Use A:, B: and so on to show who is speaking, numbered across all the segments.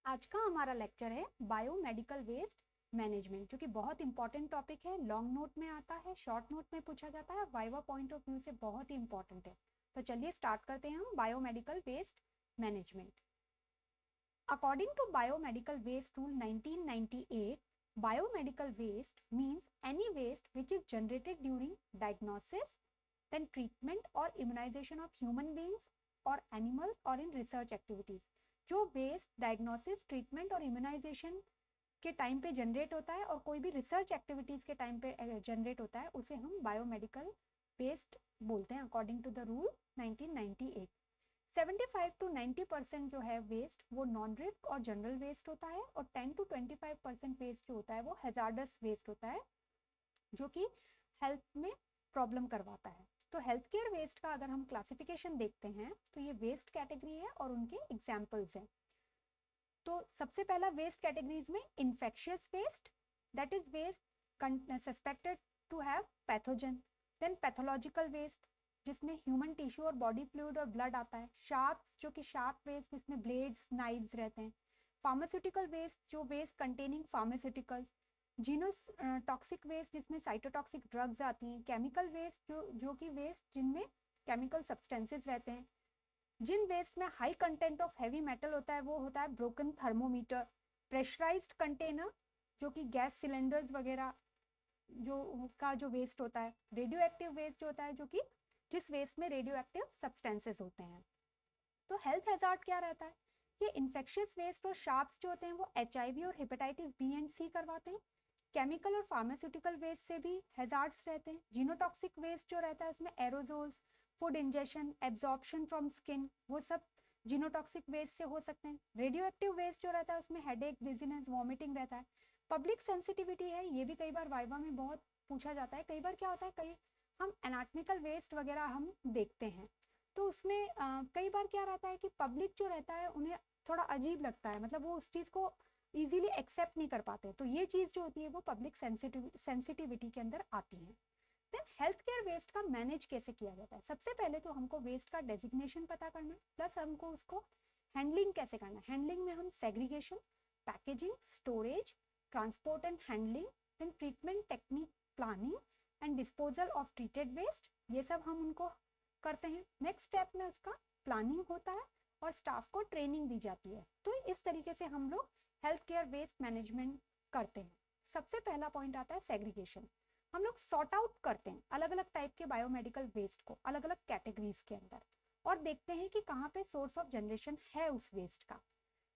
A: आज का हमारा लेक्चर है बायोमेडिकल वेस्ट मैनेजमेंट, जो कि बहुत इंपॉर्टेंट टॉपिक है। लॉन्ग नोट में आता है, शॉर्ट नोट में पूछा जाता है, वाइवा पॉइंट ऑफ व्यू से बहुत ही इंपॉर्टेंट है। तो चलिए स्टार्ट करते हैं हम biomedical waste management. According to biomedical waste rule 1998, biomedical waste means any waste which is generated during diagnosis, then treatment or immunization of human beings or animals or in research activities। जो waste diagnosis, treatment और immunisation के time पे generate होता है और कोई भी research activities के टाइम पे जनरेट होता है, उसे हम बायोमेडिकल वेस्ट बोलते हैं according to the rule 1998। 75 to 90% जो है वेस्ट वो नॉन रिस्क और जनरल वेस्ट होता है, और 10 to 25% वेस्ट जो होता है वो हैजार्डस वेस्ट होता है, जो कि हेल्थ में प्रॉब्लम करवाता है। तो हेल्थ केयर वेस्ट का अगर हम क्लासिफिकेशन देखते हैं तो ये वेस्ट कैटेगरी है और उनके एग्जाम्पल्स हैं। तो सबसे पहला वेस्ट कैटेगरीज में infectious waste, that is waste suspected to have pathogen. Then pathological waste, जिसमें ह्यूमन टिश्यू और बॉडी फ्लूइड और ब्लड आता है। शार्प्स, जो कि शार्प वेस्ट जिसमें ब्लेड्स, नाइव्स रहते हैं। फार्मास्यूटिकल वेस्ट, जो waste containing pharmaceuticals. Genotoxic waste, जिसमें साइटोटॉक्सिक ड्रग्स आती हैं। केमिकल वेस्ट, जो कि वेस्ट जिनमें केमिकल सब्सटेंसेस रहते हैं। जिन वेस्ट में high content of heavy metal होता है वो होता है ब्रोकन थर्मोमीटर। प्रेशराइज्ड कंटेनर, जो कि गैस सिलेंडर्स वगैरह जो वेस्ट होता है। रेडियो एक्टिव वेस्ट जो होता है, जो कि जिस वेस्ट में रेडियो एक्टिव सब्सटेंसेस होते हैं। तो हेल्थ हैजार्ड क्या रहता है? ये इन्फेक्शियस वेस्ट और शार्प्स जो होते हैं वो HIV और हेपेटाइटिस B एंड C करवाते हैं। केमिकल और फार्मास्यूटिकल वेस्ट से भी हैजार्ड्स रहते हैं। जीनोटॉक्सिक वेस्ट जो रहता है उसमें aerosols, food injection, absorption from skin, वो सब जीनोटॉक्सिक वेस्ट से हो सकते हैं। रेडियो एक्टिव वेस्ट जो रहता है उसमें हेडेक, डिजीनेस, वॉमिटिंग रहता है। पब्लिक सेंसिटिविटी है, ये भी कई बार वाइवा में बहुत पूछा जाता है। कई बार क्या होता है, कई हम एनाटॉमिकल वेस्ट वगैरह हम देखते हैं तो उसमें कई बार क्या रहता है कि पब्लिक जो रहता है उन्हें थोड़ा अजीब लगता है, मतलब वो उस चीज़ को इजीली एक्सेप्ट नहीं कर पाते। तो ये चीज़ जो होती है वो पब्लिक सेंसिटिविटी के अंदर आती है। देन हेल्थ केयर वेस्ट का मैनेज कैसे किया जाता है? सबसे पहले तो हमको वेस्ट का डेजिग्नेशन पता करना, प्लस हमको उसको हैंडलिंग कैसे करना है। हैंडलिंग में हम segregation, packaging, storage, transport and handling, then treatment technique, planning and disposal of treated waste, ये सब हम उनको करते हैं। नेक्स्ट स्टेप में उसका प्लानिंग होता है और स्टाफ को ट्रेनिंग दी जाती है। तो इस तरीके से हम लोग हेल्थ केयर वेस्ट मैनेजमेंट करते हैं। सबसे पहला पॉइंट आता है सेग्रीगेशन। हम लोग सॉर्ट आउट करते हैं अलग अलग टाइप के बायोमेडिकल वेस्ट को अलग अलग कैटेगरीज के अंदर, और देखते हैं कि कहाँ पे सोर्स ऑफ जनरेशन है उस वेस्ट का।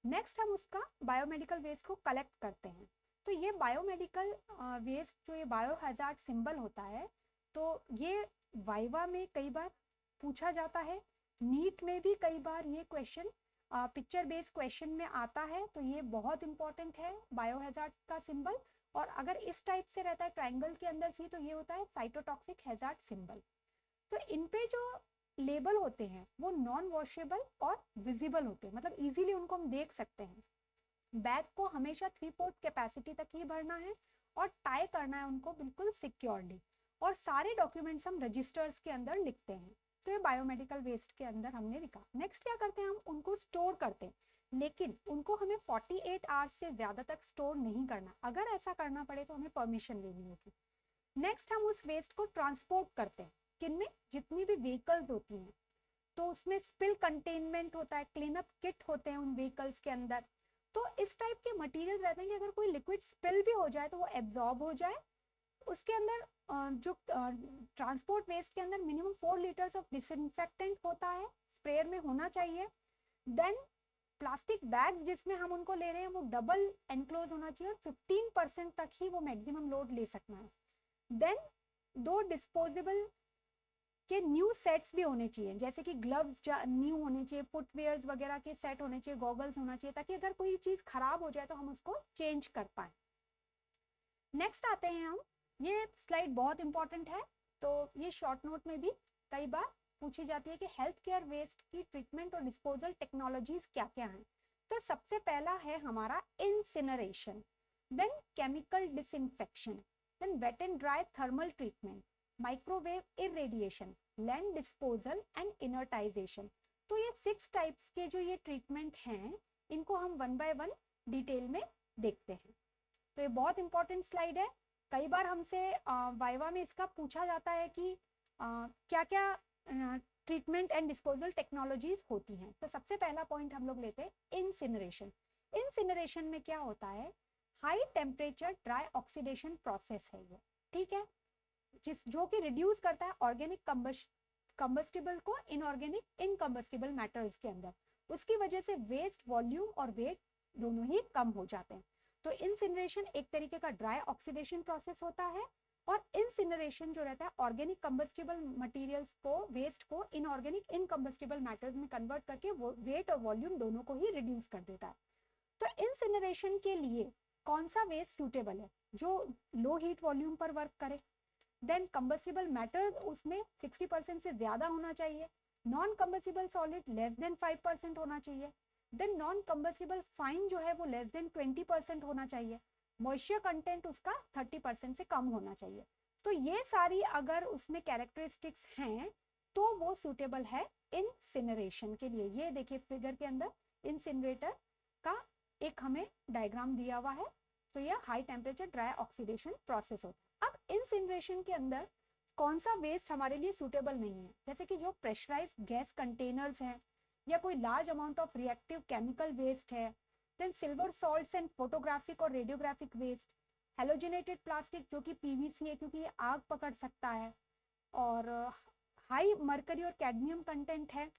A: नेक्स्ट हम उसका बायोमेडिकल वेस्ट को कलेक्ट करते हैं। तो ये बायोमेडिकल वेस्ट जो ये बायो हैजार्ड सिंबल होता है, तो ये वाइवा में कई बार पूछा जाता है। नीट में भी कई बार ये क्वेश्चन पिक्चर बेस्ड क्वेश्चन में आता है, तो ये बहुत इंपॉर्टेंट है बायो हैजार्ड का सिंबल। और अगर इस टाइप से रहता है ट्रायंगल के अंदर सी, तो ये होता है साइटोटॉक्सिक हैजार्ड सिंबल। तो इन पे जो लेबल होते हैं वो नॉन वॉशेबल और विजिबल होते हैं, मतलब इजीली उनको हम देख सकते हैं। बैग को हमेशा 3/4 कैपेसिटी तक ही भरना है और टाई करना है उनको बिल्कुल सिक्योरली, और सारे डॉक्यूमेंट्स हम रजिस्टर्स के अंदर लिखते हैं। तो ये बायोमेडिकल वेस्ट के अंदर हमने लिखा। नेक्स्ट क्या करते हैं, हम उनको स्टोर करते हैं, लेकिन उनको हमें 48 आवर्स से ज़्यादा तक स्टोर नहीं करना। अगर ऐसा करना पड़े तो हमें परमिशन लेनी होगी। नेक्स्ट हम उस वेस्ट को ट्रांसपोर्ट करते हैं, किनमें, जितनी भी व्हीकल्स होती हैं, तो उसमें स्पिल कंटेनमेंट होता है, क्लीन अप किट होते हैं उन व्हीकल्स के अंदर। तो इस टाइप के मटेरियल रहते हैं कि अगर कोई लिक्विड स्पिल भी हो जाए तो वो एब्जॉर्ब हो जाए। उसके अंदर जो ट्रांसपोर्ट वेस्ट के अंदर मिनिमम 4 लीटर्स ऑफ डिसइंफेक्टेंट होता है, स्प्रेयर में होना चाहिए। देन प्लास्टिक बैग्स जिसमें हम उनको ले रहे हैं वो डबल एनक्लोज होना चाहिए, 15% तक ही वो मैक्सिमम लोड ले सकना है। देन 2 डिस्पोजेबल के न्यू सेट्स भी होने चाहिए, जैसे कि ग्लव्स न्यू होने चाहिए, फुटवेयर्स वगैरह के सेट होने चाहिए, गॉगल्स होना चाहिए, ताकि अगर कोई चीज़ खराब हो जाए तो हम उसको चेंज कर पाए। नेक्स्ट आते हैं हम, ये स्लाइड बहुत इंपॉर्टेंट है, तो ये शॉर्ट नोट में भी कई बार पूछी जाती है कि हेल्थ केयर वेस्ट की ट्रीटमेंट और डिस्पोजल टेक्नोलॉजीज क्या क्या हैं। तो सबसे पहला है हमारा incineration, then chemical disinfection, then wet and dry thermal treatment, microwave irradiation, land disposal and inertization. तो ये 6 टाइप्स के जो ये ट्रीटमेंट हैं, इनको हम वन बाय वन डिटेल में देखते हैं। तो ये बहुत इंपॉर्टेंट स्लाइड है, कई बार हमसे वाइवा में इसका पूछा जाता है कि क्या क्या ट्रीटमेंट एंड डिस्पोजल टेक्नोलॉजीज होती हैं। तो सबसे पहला पॉइंट हम लोग लेते हैं इंसिनरेशन। इंसिनरेशन में क्या होता है, high temperature dry oxidation process है ये, ठीक है, जो कि रिड्यूस करता है ऑर्गेनिक कंबस्टिबल को इनऑर्गेनिक इनकम्बस्टिबल मैटर्स के अंदर। उसकी वजह से वेस्ट वॉल्यूम और वेट दोनों ही कम हो जाते हैं। तो इंसिनरेशन एक तरीके का ड्राई ऑक्सीडेशन प्रोसेस होता है, और इंसिनरेशन जो रहता है ऑर्गेनिक कंबस्टिबल मटेरियल्स को, वेस्ट को इनऑर्गेनिक इनकम्बस्टिबल मैटर्स में कन्वर्ट करके वो वेट और वॉल्यूम दोनों को ही रिड्यूस कर देता है। तो इंसिनरेशन के लिए कौन सा वेस्ट सूटेबल है, जो लो हीट वॉल्यूम पर वर्क करे, देन कंबस्टिबल मैटर उसमें 60% से ज्यादा होना चाहिए, non combustible solid less than 5% होना चाहिए, देन नॉन कंबस्टिबल फाइन जो है वो लेस देन 20% होना चाहिए, मॉइस्चर कंटेंट उसका 30% से कम होना चाहिए। तो ये सारी अगर उसमें कैरेक्टरिस्टिक्स हैं तो वो सूटेबल है इंसिनरेशन के लिए। ये देखिए फिगर के अंदर इंसिनरेटर का एक हमें डायग्राम दिया हुआ है। तो ये high temperature dry oxidation process होता है। अब इंसिनरेशन के अंदर कौन सा वेस्ट हमारे लिए सूटेबल नहीं है, जैसे कि जो प्रेशराइज्ड गैस कंटेनर्स हैं, या कोई large amount of reactive chemical waste है, then silver salts and photographic और रेडियोग्राफिक वेस्ट, हेलोजिनेटेड प्लास्टिक जो कि पीवीसी है क्योंकि ये आग पकड़ सकता है, और हाई मर्करी और कैडमियम कंटेंट है,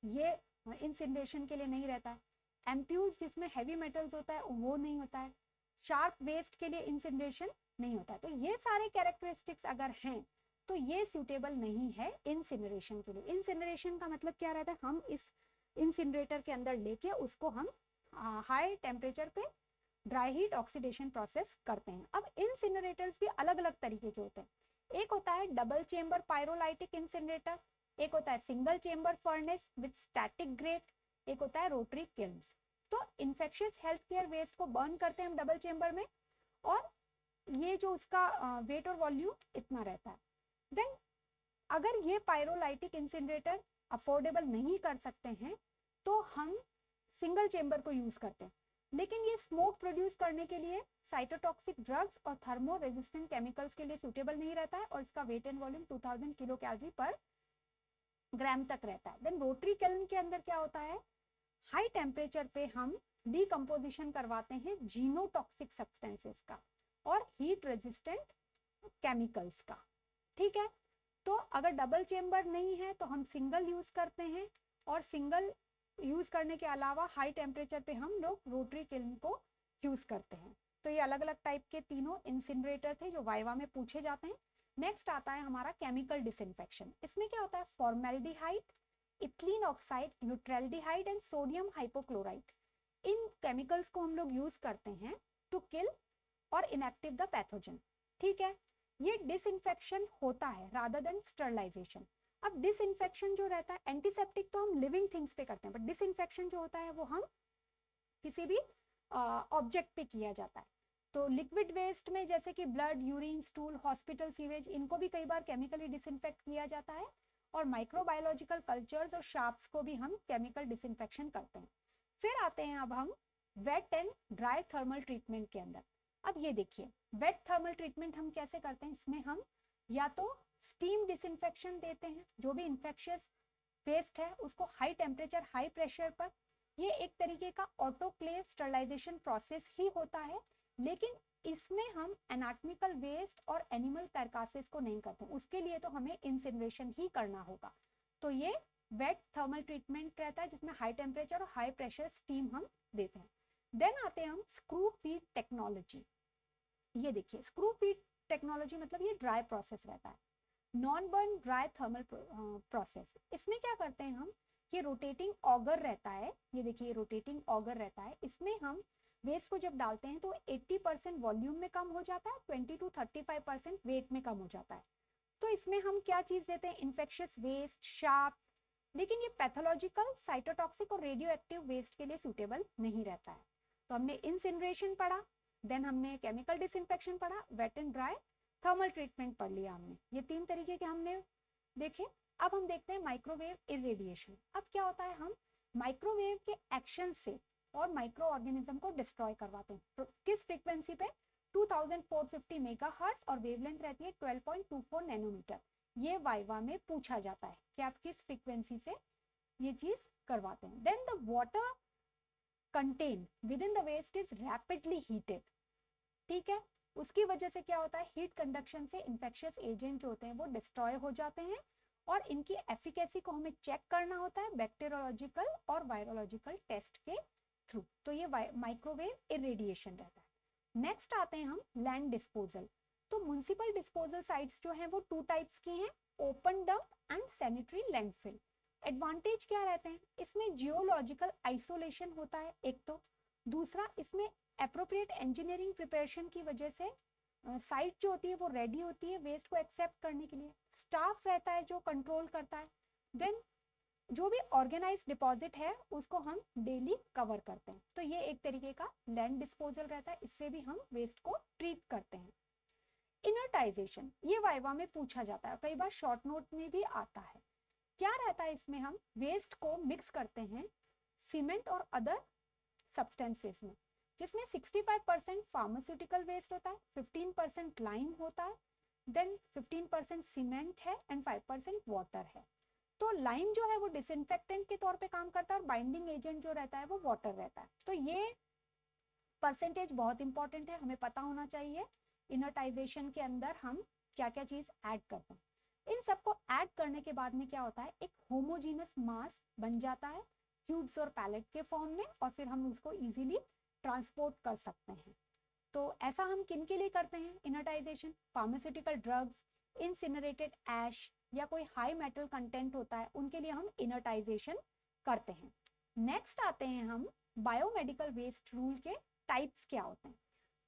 A: ये इंसिनरेशन के लिए नहीं रहता है। एम्प्यूल्स जिसमें हैवी मेटल्स होता है वो नहीं होता है। शार्प वेस्ट के लिए इंसिनरेशन नहीं होता है। तो ये सारे कैरेक्टरिस्टिक्स अगर हैं तो ये सूटेबल नहीं है इंसिनरेशन के लिए। इंसिनरेशन का मतलब क्या रहता है, हम इस इंसिनरेटर के अंदर लेके उसको हम हाई टेम्परेचर पे ड्राई हीट ऑक्सीडेशन प्रोसेस करते हैं। अब इंसिनरेटर्स भी अलग अलग तरीके के होते हैं। एक होता है डबल चेम्बर पायरोलाइटिक इंसिनरेटर, एक होता है single chamber furnace with static great, एक होता है रोटरी किल्न्स। तो इन्फेक्शियस हेल्थ केयर वेस्ट को बर्न करते हैं हम डबल चेम्बर में, और ये जो उसका वेट और वॉल्यूम इतना रहता है। देन अगर ये पायरोलाइटिक इंसिनरेटर अफोर्डेबल नहीं कर सकते हैं तो हम सिंगल चेम्बर को यूज करते हैं, लेकिन ये स्मोक प्रोड्यूस करने के लिए साइटोटॉक्सिक ड्रग्स और थर्मो रेजिस्टेंट केमिकल्स के लिए सूटेबल नहीं रहता है, और इसका weight and volume 2000 kilo calorie per gram तक रहता है। देन रोटरी किल्न के अंदर क्या होता है, हाई टेम्परेचर पे हम डीकम्पोजिशन करवाते हैं जीनोटॉक्सिक सब्सटेंसेस का और हीट रेजिस्टेंट केमिकल्स का, ठीक है। तो अगर डबल चेम्बर नहीं है तो हम सिंगल यूज करते हैं, और सिंगल यूज करने के अलावा हाई टेम्परेचर पे हम लोग रोटरी किल्न को यूज करते हैं। तो ये अलग अलग टाइप के तीनों इंसिनरेटर थे जो वाइवा में पूछे जाते हैं। नेक्स्ट आता है हमारा केमिकल डिसइंफेक्शन। इसमें क्या होता है, फॉर्मेल्डिहाइड, इथिलीन ऑक्साइड, न्यूट्रैल्डिहाइड एंड सोडियम हाइपोक्लोराइड, इन केमिकल्स को हम लोग यूज करते हैं टू किल और इनएक्टिव द पैथोजन, ठीक है। ये डिसइंफेक्शन होता है रादर देन स्टरलाइजेशन। अब डिसइंफेक्शन जो रहता है, एंटीसेप्टिक तो हम लिविंग थिंग्स पे करते हैं, बट डिसइंफेक्शन जो होता है वो हम किसी भी ऑब्जेक्ट पे किया जाता है। तो लिक्विड वेस्ट में जैसे कि blood, urine, stool, hospital sewage, इनको भी कई बार केमिकली डिसइंफेक्ट किया जाता है, और माइक्रोबायोलॉजिकल कल्चर्स और शार्प्स को भी हम केमिकल डिसइंफेक्शन करते हैं। फिर आते हैं अब हम wet and dry thermal treatment के अंदर। अब ये देखिए वेट थर्मल ट्रीटमेंट हम कैसे करते हैं, इसमें हम या तो स्टीम डिसइंफेक्शन देते हैं, जो भी इन्फेक्शियस वेस्ट है उसको हाई टेम्परेचर हाई प्रेशर पर, ये एक तरीके का ऑटोक्लेव स्टरलाइजेशन प्रोसेस ही होता है, लेकिन इसमें हम एनाटॉमिकल वेस्ट और एनिमल कार्कासेस को नहीं करते, उसके लिए तो हमें इंसिनरेशन ही करना होगा। तो ये वेट थर्मल ट्रीटमेंट रहता है जिसमें हाई टेम्परेचर और हाई प्रेशर स्टीम हम देते हैं। देन आते हैं हम स्क्रू फीड टेक्नोलॉजी। ये देखिए स्क्रू फीड टेक्नोलॉजी मतलब ये ड्राई प्रोसेस रहता है, non burn dry thermal process. इसमें क्या करते हैं हम, ये रोटेटिंग ऑगर रहता है, ये देखिए रोटेटिंग ऑगर रहता है, इसमें हम वेस्ट को जब डालते हैं तो 80% वॉल्यूम में कम हो जाता है, 20 to 35% वेट में कम हो जाता है। तो इसमें हम क्या चीज देते हैं, इन्फेक्शियस वेस्ट, शार्प, लेकिन ये पैथोलॉजिकल, साइटोटॉक्सिक और रेडियो एक्टिव वेस्ट के लिए सूटेबल नहीं रहता है। तो हमने इंसिनरेशन पढ़ा, देन हमने केमिकल डिसइंफेक्शन पढ़ा, wet and dry thermal treatment पढ़ लिया हमने, ये 3 तरीके के हमने देखे। अब हम देखते हैं माइक्रोवेव इरेडिएशन। अब क्या होता है, हम माइक्रोवेव के एक्शन से और माइक्रो ऑर्गेनिज्म को डिस्ट्रॉय करवाते हैं। तो किस फ्रीक्वेंसी पे? 2450 मेगाहर्ट्ज और वेवलेंथ रहती है 12.24 नैनोमीटर। ये वाइवा में पूछा जाता है कि आप किस फ्रीक्वेंसी से ये चीज करवाते हैं। Then the water content within the waste is rapidly heated. ठीक है, उसकी वजह से क्या होता है, हीट कंडक्शन से इंफेक्शियस एजेंट जो होते हैं वो डिस्ट्रॉय हो जाते हैं और इनकी एफिकेसी को हमें चेक करना होता है बैक्टीरियोलॉजिकल और वायरोलॉजिकल टेस्ट के थ्रू। तो ये माइक्रोवेव इरेडिएशन रहता है। नेक्स्ट आते हैं हम लैंड डिस्पोजल। तो म्युनिसिपल डिस्पोजल साइट्स जो हैं वो टू टाइप्स की हैं, open dump and sanitary landfill. Advantage क्या रहते हैं, इसमें जियोलॉजिकल आइसोलेशन होता है एक तो, दूसरा इसमें एप्रोप्रिएट इंजीनियरिंग प्रिपरेशन की वजह से साइट जो होती है वो रेडी होती है वेस्ट को एक्सेप्ट करने के लिए, स्टाफ रहता है जो कंट्रोल करता है, देन जो भी ऑर्गेनाइज डिपॉजिट है उसको हम डेली कवर करते हैं। तो ये एक तरीके का लैंड डिस्पोजल रहता है, इससे भी हम वेस्ट को ट्रीट करते हैं। इनर्टाइजेशन, ये वाइवा में पूछा जाता है, कई बार शॉर्ट नोट में भी आता है। क्या रहता है इसमें, हम वेस्ट को मिक्स करते हैं सीमेंट और अदर सब्सटेंसेस में, जिसमें 65% फार्मास्यूटिकल वेस्ट होता है, 15% लाइम होता है, देन 15% सीमेंट है एंड 5% वाटर है। तो लाइम जो है वो डिसइंफेक्टेंट के तौर पे काम करता है और बाइंडिंग एजेंट जो रहता है वो वाटर रहता है। तो ये परसेंटेज बहुत इंपॉर्टेंट है, हमें पता होना चाहिए इनर्टाइजेशन के अंदर हम क्या क्या चीज ऐड करते हैं। इन सबको ऐड करने के बाद में क्या होता है, एक होमोजीनस मास बन जाता है क्यूब्स और पैलेट के फॉर्म में, और फिर हम उसको इजीली ट्रांसपोर्ट कर सकते हैं। तो ऐसा हम किन के लिए करते हैं इनर्टाइजेशन, फार्मास्यूटिकल ड्रग्स, इंसिनरेटेड ऐश या कोई हाई मेटल कंटेंट होता है उनके लिए हम इनर्टाइजेशन करते हैं। नेक्स्ट आते हैं हम बायोमेडिकल वेस्ट रूल के टाइप्स क्या होते हैं।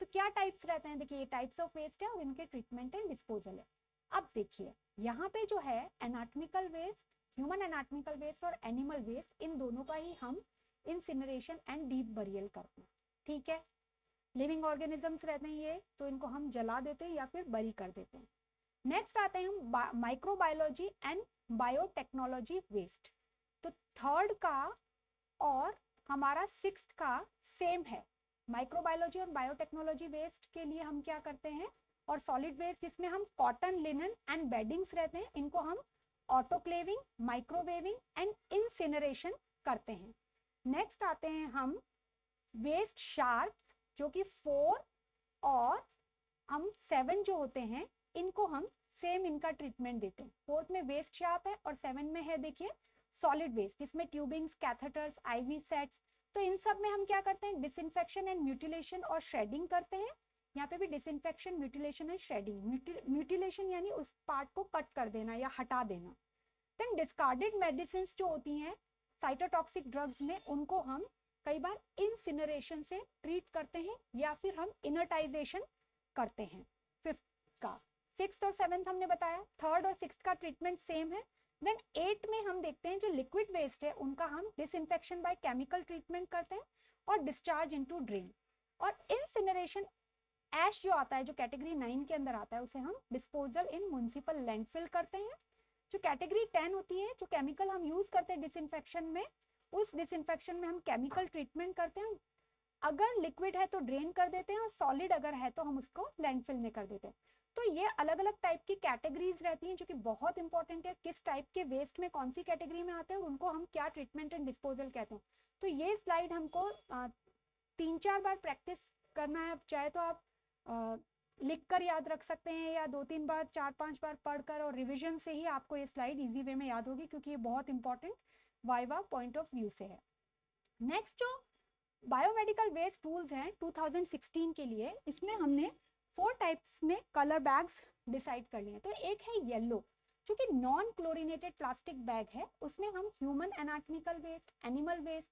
A: तो क्या टाइप्स रहते हैं, देखिए ये टाइप्स ऑफ वेस्ट है और इनके ट्रीटमेंट एंड डिस्पोजल है। अब देखिए यहाँ पे जो है anatomical waste, human anatomical waste और एनिमल वेस्ट, इन दोनों का ही हम इंसिनरेशन एंड डीप बरियल करते हैं। ठीक है, लिविंग ऑर्गेनिजम्स रहते हैं ये, तो इनको हम जला देते हैं या फिर बरी कर देते हैं। नेक्स्ट आते हैं हम माइक्रोबायोलॉजी एंड बायोटेक्नोलॉजी वेस्ट। तो थर्ड का और हमारा सिक्स्थ का सेम है, माइक्रोबायोलॉजी और बायोटेक्नोलॉजी वेस्ट के लिए हम क्या करते हैं, और सॉलिड वेस्ट जिसमें हम कॉटन, लिनन एंड बेडिंग्स रहते हैं, इनको हम ऑटोक्लेविंग, माइक्रोवेविंग एंड इंसिनरेशन करते हैं। नेक्स्ट आते हैं हम वेस्ट शार्प्स, जो कि 4 और हम 7 जो होते हैं इनको हम सेम इनका ट्रीटमेंट देते हैं। 4th में वेस्ट शार्प है और 7 में है देखिए सॉलिड वेस्ट, जिसमें ट्यूबिंग्स, कैथेटर्स, आईवी सेट्स। तो इन सब में हम क्या करते हैं, डिसइंफेक्शन एंड म्यूटिलेशन और श्रेडिंग करते हैं। यहाँ पे भी disinfection, mutilation and shredding. Mutilation यानी उस पार्ट को कट कर देना या हटा देना। देन डिस्कार्डेड मेडिसिन जो होती हैं साइटोटॉक्सिक ड्रग्स में, उनको हम कई बार इंसिनरेशन से ट्रीट करते हैं या फिर हम इनर्टाइजेशन करते हैं। 5th का, 6th और 7th हमने बताया, 3rd और 6th का ट्रीटमेंट सेम है। देन 8 में हम देखते हैं जो लिक्विड वेस्ट है उनका हम डिसइंफेक्शन बाय केमिकल ट्रीटमेंट करते हैं और डिस्चार्ज इनटू ड्रेन। और इंसिनरेशन ऐश जो आता है, जो कैटेगरी 9 के अंदर आता है, उसे हम डिस्पोजल इन म्युनिसिपल लैंडफिल करते हैं। जो कैटेगरी 10 होती है, जो केमिकल हम यूज करते हैं डिसइंफेक्शन में, उस डिसइंफेक्शन में हम केमिकल ट्रीटमेंट करते हैं। अगर लिक्विड है तो ड्रेन कर देते हैं और सॉलिड अगर है तो हम उसको लैंडफिल में कर देते हैं। तो ये अलग अलग टाइप की कैटेगरीज रहती हैं जो कि बहुत इंपॉर्टेंट है, किस टाइप के वेस्ट में कौन सी कैटेगरी में आते हैं और उनको हम क्या ट्रीटमेंट एंड डिस्पोजल कहते हैं। तो ये स्लाइड हमको 3-4 बार प्रैक्टिस करना है, चाहे तो आप लिख कर याद रख सकते हैं या 2-3 बार, 4-5 बार पढ़कर, और रिविजन से ही आपको ये स्लाइड इजी वे में याद होगी, क्योंकि ये बहुत important viva point of view से है। नेक्स्ट जो बायोमेडिकल वेस्ट टूल्स हैं 2016 के लिए, इसमें हमने 4 टाइप्स में कलर बैग्स डिसाइड कर लिए। तो एक है येलो, जो कि नॉन क्लोरीनेटेड प्लास्टिक बैग है, उसमें हम human anatomical waste, animal waste,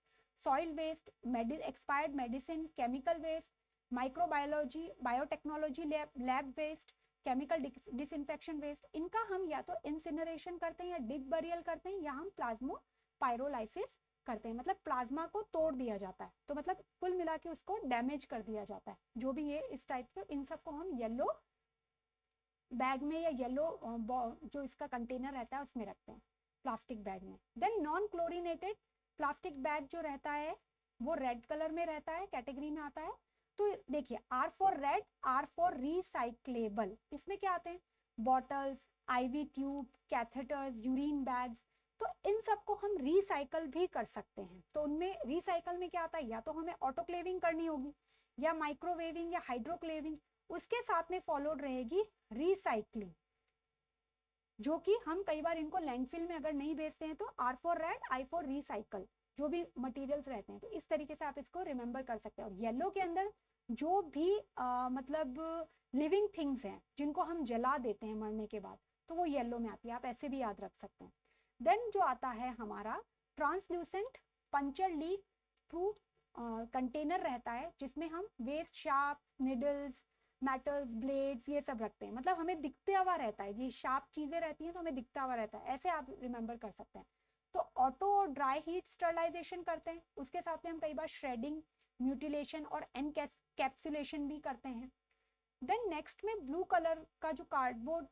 A: soil waste, expired medicine, chemical waste, microbiology, biotechnology lab waste, chemical disinfection waste, इनका हम या तो इंसिनरेशन करते हैं या डिप बरियल करते हैं, या हम प्लाज्मो पायरोलाइसिस करते हैं, मतलब प्लाज्मा को तोड़ दिया जाता है, तो मतलब कुल मिला के उसको डैमेज कर दिया जाता है। जो भी ये इस टाइप के, इन सबको हम येलो बैग में या येलो जो इसका कंटेनर रहता है उसमें रखते हैं, प्लास्टिक बैग में। Then non chlorinated plastic bag जो रहता है वो रेड कलर में रहता है, कैटेगरी में आता है। तो देखिए R for red, R for recyclable, इसमें क्या आते हैं, bottles, IV tube, catheters, urine bags. तो इन सबको हम रिसाइकल भी कर सकते हैं। तो उनमें रिसाइकल में क्या आता है, या तो हमें ऑटोक्लेविंग करनी होगी, या माइक्रोवेविंग, या हाइड्रोक्लेविंग, उसके साथ में फॉलोड रहेगी रिसाइकलिंग, जो कि हम कई बार इनको लैंडफिल में अगर नहीं भेजते हैं तो R for red, I for recycle, जो भी मटेरियल्स रहते हैं। तो इस तरीके से आप इसको रिमेंबर कर सकते हैं। और येलो के अंदर जो भी मतलब लिविंग थिंग्स हैं जिनको हम जला देते हैं मरने के बाद, तो वो येलो में आती है, आप ऐसे भी याद रख सकते हैं। देन जो आता है हमारा translucent puncture leak proof container रहता है, जिसमें हम waste, sharp, needles, metals, blades, ये सब रखते हैं। मतलब हमें दिखता हुआ रहता है, ये शार्प चीजें रहती हैं तो हमें दिखता हुआ रहता है, ऐसे आप रिमेंबर कर सकते हैं। तो ऑटो और ड्राई हीट स्टरलाइजेशन करते हैं, उसके साथ में हम कई बार श्रेडिंग, म्यूटिलेशन और एनकैप्सुलेशन भी करते हैं। देन नेक्स्ट में ब्लू कलर का जो कार्डबोर्ड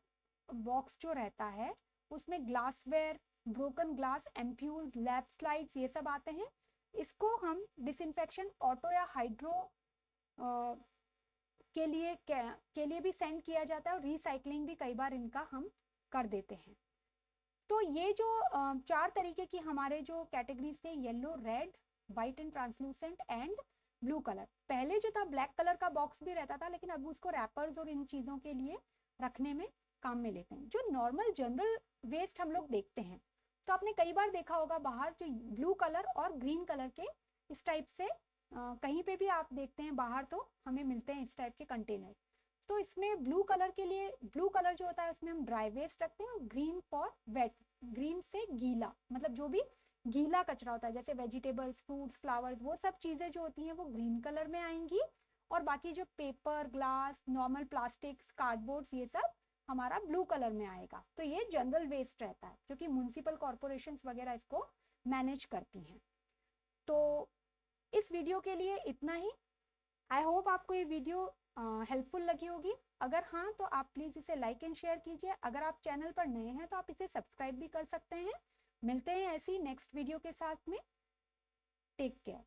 A: बॉक्स जो रहता है, उसमें glassware, broken glass, ampoules, lab slides, ये सब आते हैं। इसको हम डिसइंफेक्शन, ऑटो या हाइड्रो के लिए भी सेंड किया जाता है, और रिसाइकलिंग भी कई बार इनका हम कर देते हैं। तो ये जो 4 तरीके की हमारे जो कैटेगरीज थे, yellow, red, white and translucent and blue colour. पहले जो था ब्लैक कलर का बॉक्स भी रहता था, लेकिन अब उसको रैपर्स और इन चीज़ों के लिए रखने में काम में लेते हैं। जो नॉर्मल जनरल वेस्ट हम लोग देखते हैं, तो आपने कई बार देखा होगा बाहर जो ब्लू कलर और ग्रीन कलर के इस टाइप से कहीं पे भी आप देखते हैं बाहर, तो हमें मिलते हैं इस टाइप के कंटेनर। तो इसमें ब्लू कलर के लिए, ब्लू कलर जो होता है उसमें हम ड्राई वेस्ट रखते हैं, और ग्रीन फॉर वेट, ग्रीन से गीला, मतलब जो भी गीला कचरा होता है, जैसे वेजिटेबल्स, फ्रूट्स, फ्लावर्स, वो सब चीज़ें जो होती हैं वो ग्रीन कलर में आएंगी। और बाकी जो paper, glass, normal plastics, cardboards, ये सब हमारा ब्लू कलर में आएगा। तो ये जनरल वेस्ट रहता है, जो कि म्युनिसिपल कॉर्पोरेशंस वगैरह इसको मैनेज करती हैं। तो इस वीडियो के लिए इतना ही। आई होप आपको ये वीडियो हेल्पफुल लगी होगी। अगर हाँ, तो आप प्लीज़ इसे लाइक एंड शेयर कीजिए। अगर आप चैनल पर नए हैं तो आप इसे सब्सक्राइब भी कर सकते हैं। मिलते हैं ऐसी नेक्स्ट वीडियो के साथ में। Take care.